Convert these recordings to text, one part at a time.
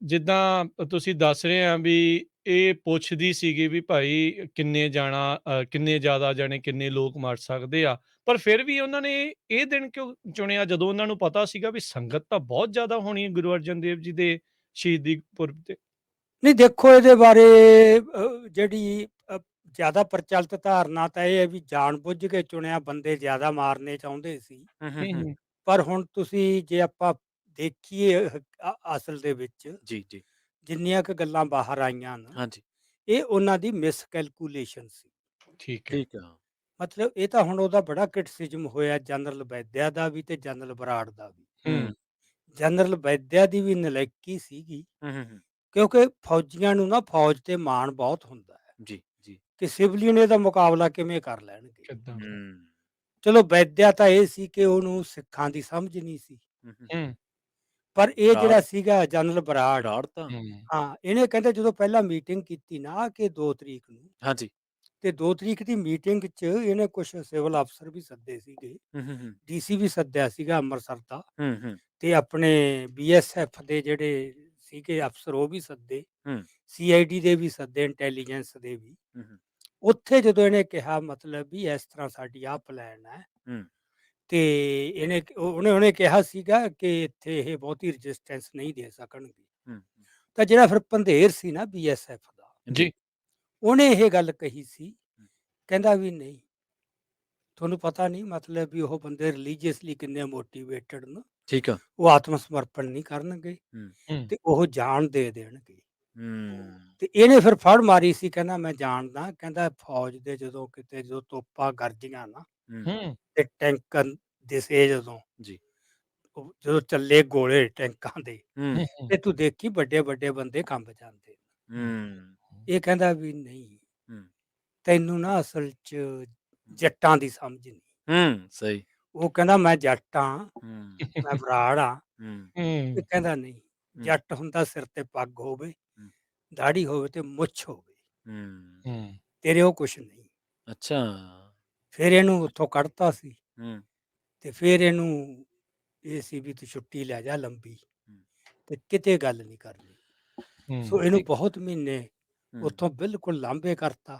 ਜਿੱਦਾਂ ਤੁਸੀਂ ਦੱਸ ਰਹੇ ਆ ਵੀ ਇਹ ਪੁੱਛਦੀ ਸੀਗੀ ਵੀ ਭਾਈ ਕਿੰਨੇ ਜ਼ਿਆਦਾ ਜਾਣੇ ਕਿੰਨੇ ਲੋਕ ਮਰ ਸਕਦੇ ਆ। ਪਰ ਫਿਰ ਵੀ ਉਹਨਾਂ ਨੇ ਇਹ ਦਿਨ ਕਿਉਂ ਚੁਣਿਆ ਜਦੋਂ ਉਹਨਾਂ ਨੂੰ ਪਤਾ ਸੀਗਾ ਵੀ ਸੰਗਤ ਤਾਂ ਬਹੁਤ ਜ਼ਿਆਦਾ ਹੋਣੀ ਹੈ ਗੁਰੂ ਅਰਜਨ ਦੇਵ ਜੀ ਦੇ ਸ਼ਹੀਦੀ ਪੁਰਬ ਤੇ? ਨਹੀਂ ਦੇਖੋ ਇਹਦੇ ਬਾਰੇ ਜਿਹੜੀ ਜ਼ਿਆਦਾ ਪ੍ਰਚਲਿਤ ਧਾਰਨਾ ਤਾਂ ਇਹ ਹੈ ਵੀ ਜਾਣ-ਬੁੱਝ ਕੇ ਚੁਣਿਆ, ਬੰਦੇ ਜ਼ਿਆਦਾ ਮਾਰਨੇ ਚਾਹੁੰਦੇ ਸੀ। ਹੂੰ, ਹੂੰ, ਹੂੰ, ਹੂੰ। ਹੂੰ। ਪਰ ਹੁਣ ਤੁਸੀਂ ਜੇ ਆਪਾਂ ਦੇਖੀਏ ਅਸਲ ਦੇ ਵਿੱਚ ਜੀ, ਜੀ। ਜਿੰਨੀਆਂ ਕੁ ਗੱਲਾਂ ਬਾਹਰ ਆਈਆਂ ਨਾ, ਹਾਂਜੀ, ਇਹ ਉਹਨਾਂ ਦੀ ਮਿਸਕੈਲਕੂਲੇਸ਼ਨ ਸੀ। ਠੀਕ ਹੈ। ਠੀਕ ਆ। ਮਤਲਬ ਇਹ ਤਾਂ ਹੁਣ ਉਹਦਾ ਬੜਾ ਕ੍ਰਿਟਿਸਿਜ਼ਮ ਹੋਇਆ ਜਨਰਲ ਵੈਦਿਆ ਦਾ ਵੀ ਤੇ ਜਨਰਲ ਬਰਾੜ ਦਾ ਵੀ। ਹੂੰ, ਹੂੰ, ਜਨਰਲ ਵੈਦਿਆ ਦੀ ਵੀ ਨਲਾਇਕੀ ਸੀਗੀ, ਹੂੰ, ਹੂੰ, ਹੂੰ। ਕਿਉਂਕਿ ਫੌਜੀਆਂ ਨੂੰ ਨਾ ਫੌਜ ਤੇ ਮਾਣ ਬਹੁਤ ਹੁੰਦਾ ਹੈ ਜੀ, ਜੀ। ਕਿ ਸਿਵਲੀਅਨ ਇਹਦਾ ਮੁਕਾਬਲਾ ਕਿਵੇਂ ਕਰ ਲੈਣਗੇ। ਕਿੱਦਾਂ? ਹੂੰ, ਚਲੋ ਵੈਦਿਆ ਤਾਂ ਇਹ ਸੀ ਕਿ ਉਹਨੂੰ ਸਿੱਖਾਂ ਦੀ ਸਮਝ ਨਹੀਂ ਸੀ, ਹੂੰ, ਹੂੰ। ਹੂੰ, ਪਰ ਇਹ ਬਰਾੜ ਜਿਹੜਾ ਸੀਗਾ ਜਨਰਲ ਬਰਾੜ, ਬਰਾੜ ਤਾਂ ਹੂੰ, ਹਾਂ, ਇਹਨੇ ਕਹਿੰਦੇ ਜਦੋਂ ਪਹਿਲਾਂ ਮੀਟਿੰਗ ਕੀਤੀ ਨਾ ਕਿ 2 ਤਰੀਕ ਨੂੰ, ਹਾਂਜੀ। ਤੇ 2 ਤਰੀਕ ਦੀ ਮੀਟਿੰਗ 'ਚ ਇਹਨੇ ਕੁਝ ਸਿਵਲ ਅਫਸਰ ਵੀ ਸੱਦੇ ਸੀਗੇ, ਹੂੰ, ਹੂੰ, ਹੂੰ। ਡੀਸੀ ਵੀ ਸੱਦਿਆ ਸੀਗਾ ਅੰਮ੍ਰਿਤਸਰ ਦਾ, ਹੂੰ, ਹੂੰ, ਤੇ ਆਪਣੇ ਬੀਐਸਐਫ ਦੇ ਜਿਹੜੇ ਸੀਗੇ ਅਫਸਰ ਉਹ ਵੀ ਸੱਦੇ, ਹੂੰ, ਸੀਆਈਡੀ ਦੇ ਵੀ ਸੱਦੇ, ਇੰਟੈਲੀਜੈਂਸ ਦੇ ਵੀ। ਹੂੰ, ਹੂੰ, ਉੱਥੇ ਜਦੋਂ ਇਹਨੇ ਕਿਹਾ ਮਤਲਬ ਵੀ ਇਸ ਤਰ੍ਹਾਂ ਸਾਡੀ ਆਹ ਪਲਾਨ ਹੈ, ਹੂੰ। ਤੇ ਉਹਨੇ ਕਿਹਾ ਸੀਗਾ ਕਿ ਇੱਥੇ ਇਹ ਬਹੁਤੀ ਰੈਜ਼ਿਸਟੈਂਸ ਨਹੀਂ ਦੇ ਸਕਣਗੇ। ਹੂੰ, ਤਾਂ ਜਿਹੜਾ ਫਿਰ ਪੰਧੇਰ ਸੀ ਨਾ ਬੀਐਸਐਫ ਦਾ, ਜੀ, ਉਹਨੇ ਇਹ ਗੱਲ ਕਹੀ ਸੀ, ਕਹਿੰਦਾ ਵੀ ਨਹੀਂ, ਤੁਹਾਨੂੰ ਪਤਾ ਨਹੀਂ ਮਤਲਬ ਵੀ ਉਹ ਬੰਦੇ ਰਿਲੀਜੀਅਸਲੀ ਕਿੰਨੇ ਮੋਟੀਵੇਟਡ ਨੇ, ਠੀਕ ਆ। ਉਹ ਆਤਮ ਸਮਰਪਣ ਨਹੀਂ ਕਰਨਗੇ ਹੂੰ, ਹੂੰ, ਤੇ ਉਹ ਜਾਨ ਦੇ ਦੇਣਗੇ। ਹੂੰ, ਤੇ ਇਹਨੇ ਫਿਰ ਫੜ ਮਾਰੀ ਸੀ, ਕਹਿੰਦਾ ਮੈਂ ਜਾਣਦਾ, ਕਹਿੰਦਾ ਫੌਜ ਦੇ ਜਦੋਂ ਤੋਪਾਂ ਗਰਜੀਆਂ ਨਾ ਹੂੰ, ਹੂੰ, ਤੇ ਟੈਂਕ ਦਿਸੇ ਜਦੋਂ, ਜੀ। ਉਹ ਜਦੋਂ ਚੱਲੇ ਗੋਲੇ ਟੈਂਕਾਂ ਦੇ, ਹੂੰ, ਹੂੰ, ਹੂੰ, ਤੇ ਤੂੰ ਦੇਖੀ ਵੱਡੇ ਵੱਡੇ ਬੰਦੇ ਕੰਬ ਜਾਂਦੇ। ਹੂੰ, ਇਹ ਕਹਿੰਦਾ ਵੀ ਨਹੀਂ, ਹੂੰ, ਤੈਨੂੰ ਨਾ ਅਸਲ 'ਚ ਜੱਟਾਂ ਦੀ ਸਮਝ ਨਹੀਂ। ਹੂੰ, ਸਹੀ। ਉਹ ਕਹਿੰਦਾ ਮੈਂ ਜੱਟ ਹਾਂ, ਹੂੰ, ਮੈਂ ਬਰਾੜ ਹਾਂ। ਹੂੰ, ਇਹ ਹੂੰ, ਕਹਿੰਦਾ ਨਹੀਂ, ਹੂੰ, ਜੱਟ ਹੁੰਦਾ ਸਿਰ ਤੇ ਪੱਗ ਹੋਵੇ, ਹੂੰ, ਦਾੜੀ ਹੋਵੇ ਤੇ ਮੁੱਛ ਹੋਵੇ, ਹੂੰ। ਹੂੰ, ਤੇਰੇ ਉਹ ਕੁਛ ਨਹੀਂ। ਅੱਛਾ। ਫਿਰ ਇਹਨੂੰ ਉੱਥੋਂ ਕੱਢਤਾ ਸੀ, ਹੂੰ, ਤੇ ਫਿਰ ਇਹਨੂੰ ਇਹ ਸੀ ਵੀ ਤੂੰ ਛੁੱਟੀ ਲੈ ਜਾ ਲੰਬੀ, ਹੂੰ, ਤੇ ਕਿਤੇ ਗੱਲ ਨਹੀਂ ਕਰਨੀ। ਸੋ ਹੂੰ, ਇਹਨੂੰ ਠੀਕ। ਬਹੁਤ ਮਹੀਨੇ ਹੂੰ, ਉੱਥੋਂ ਬਿਲਕੁਲ ਲਾਂਭੇ ਕਰਤਾ।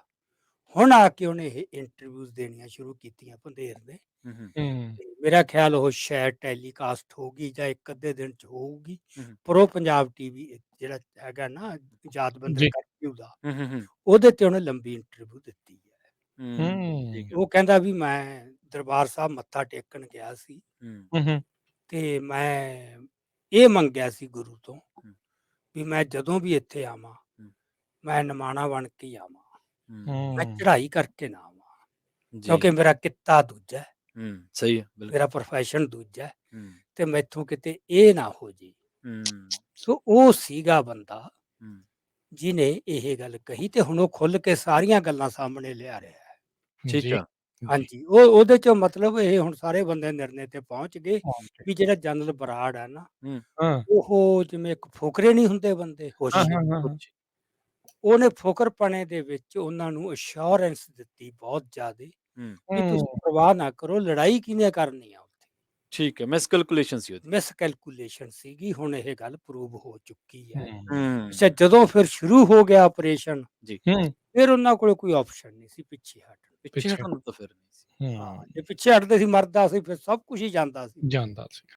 ਹੁਣ ਆ ਕੇ ਉਹਨੇ ਇਹ ਇੰਟਰਵਿਊਜ਼ ਦੇਣੀਆਂ ਸ਼ੁਰੂ ਕੀਤੀਆਂ ਪੰਧੇਰ ਨੇ, ਹੂੰ, ਹੂੰ, ਹੂੰ, ਤੇ ਮੇਰਾ ਖਿਆਲ ਉਹ ਸ਼ਾਇਦ ਟੈਲੀਕਾਸਟ ਹੋਊਗੀ ਜਾਂ ਇੱਕ ਅੱਧੇ ਦਿਨ 'ਚ ਹੋਊਗੀ। ਹੂੰ, ਪ੍ਰੋ ਪੰਜਾਬ ਟੀਵੀ ਜਿਹੜਾ ਹੈਗਾ ਨਾ ਯਾਦਵਿੰਦਰ ਜੀ, ਕਰਫਿਊ ਦਾ, ਹੂੰ, ਹੂੰ, ਹੂੰ, ਉਹਦੇ ਤੇ ਉਹਨੇ ਲੰਬੀ ਇੰਟਰਵਿਊ ਦਿੱਤੀ ਹੈ। ਹੂੰ, ਹੂੰ, ਠੀਕ ਆ। ਉਹ ਕਹਿੰਦਾ ਵੀ ਮੈਂ ਦਰਬਾਰ ਸਾਹਿਬ ਮੱਥਾ ਟੇਕਣ ਗਿਆ ਸੀ, ਹੂੰ, ਹੂੰ, ਹੂੰ, ਤੇ ਮੈਂ ਇਹ ਮੰਗਿਆ ਸੀ ਗੁਰੂ ਤੋਂ ਹੂੰ, ਵੀ ਮੈਂ ਜਦੋਂ ਵੀ ਇੱਥੇ ਆਵਾਂ, ਹੂੰ, ਮੈਂ ਨਿਮਾਣਾ ਬਣ ਕੇ ਹੀ ਆਵਾਂ, ਹੂੰ, ਮੈਂ ਹੂੰ, ਚੜ੍ਹਾਈ ਕਰਕੇ ਨਾ ਆਵਾਂ, ਜੀ। ਕਿਉਂਕਿ ਮੇਰਾ ਕਿੱਤਾ ਦੂਜਾ ਹੈ, ਹੂੰ, ਸਹੀ ਹੈ, ਬਿਲਕੁਲ। ਮੇਰਾ ਪ੍ਰੋਫੈਸ਼ਨ ਦੂਜਾ ਹੈ, ਹੂੰ, ਤੇ ਮੈਥੋਂ ਕਿਤੇ ਇਹ ਨਾ ਹੋ ਜੇ। ਹੂੰ, ਸੋ ਉਹ ਸੀਗਾ ਬੰਦਾ ਹੂੰ, ਜਿਹਨੇ ਇਹ ਗੱਲ ਕਹੀ, ਤੇ ਹੁਣ ਉਹ ਖੁੱਲ ਕੇ ਸਾਰੀਆਂ ਗੱਲਾਂ ਸਾਹਮਣੇ ਲਿਆ ਰਿਹਾ ਹੈ। ਠੀਕ ਜੀ, ਆ। ਜੀ, ਹਾਂਜੀ, ਉਹਦੇ ਚੋਂ ਮਤਲਬ ਇਹ ਹੁਣ ਸਾਰੇ ਬੰਦੇ ਨਿਰਣੇ ਤੇ ਪਹੁੰਚ ਗਏ ਓਕੇ, ਵੀ ਜਿਹੜਾ ਜਨਰਲ ਬਰਾੜ ਹੈ ਨਾ, ਹੂੰ, ਹਾਂ, ਉਹ ਜਿਵੇਂ ਇੱਕ ਫੁਕਰੇ ਨਹੀਂ ਹੁੰਦੇ ਬੰਦੇ ਹਾਂ, ਹੋਸ਼ੀ, ਹਾਂ, ਹਾਂ, ਹਾਂ, ਕੁਛ। ਉਹਨੇ ਫੁਕਰਪਣੇ ਦੇ ਵਿੱਚ ਉਹਨਾਂ ਨੂੰ ਅਸ਼ੋਰੈਂਸ ਦਿੱਤੀ ਬਹੁਤ ਜ਼ਿਆਦੇ ਹੂੰ, ਵੀ ਹੂੰ, ਤੁਸੀਂ ਪਰਵਾਹ ਨਾ ਕਰੋ, ਲੜਾਈ ਕਿਹਨੇ ਕਰਨੀ ਆ ਉੱਥੇ। ਠੀਕ ਹੈ, ਮਿਸਕੈਲਕੂਲੇਸ਼ਨ ਸੀ ਉਹਦੀ। ਮਿਸਕੈਲਕੂਲੇਸ਼ਨ ਸੀਗੀ, ਹੁਣ ਇਹ ਗੱਲ ਪ੍ਰੂਵ ਹੋ ਚੁੱਕੀ ਹੈ। ਹੂੰ, ਹੂੰ, ਅੱਛਾ, ਜਦੋਂ ਫਿਰ ਸ਼ੁਰੂ ਹੋ ਗਿਆ ਆਪਰੇਸ਼ਨ, ਜੀ। ਹੂੰ, ਫਿਰ ਉਹਨਾਂ ਕੋਲ ਕੋਈ ਆਪਸ਼ਨ ਨਹੀਂ ਸੀ ਪਿੱਛੇ ਹਟਣ ਦਾ। ਪਿੱਛੇ ਪਿੱਛੇ ਹਟਣ ਨੂੰ ਤਾਂ ਫਿਰ ਨਹੀਂ ਸੀ। ਹਾਂ, ਹੂੰ, ਜੇ ਪਿੱਛੇ ਹਟਦੇ ਸੀ ਮਰਦਾ ਸੀ, ਫਿਰ ਸਭ ਕੁਝ ਹੀ ਜਾਂਦਾ ਸੀ। ਜਾਂਦਾ ਸੀ।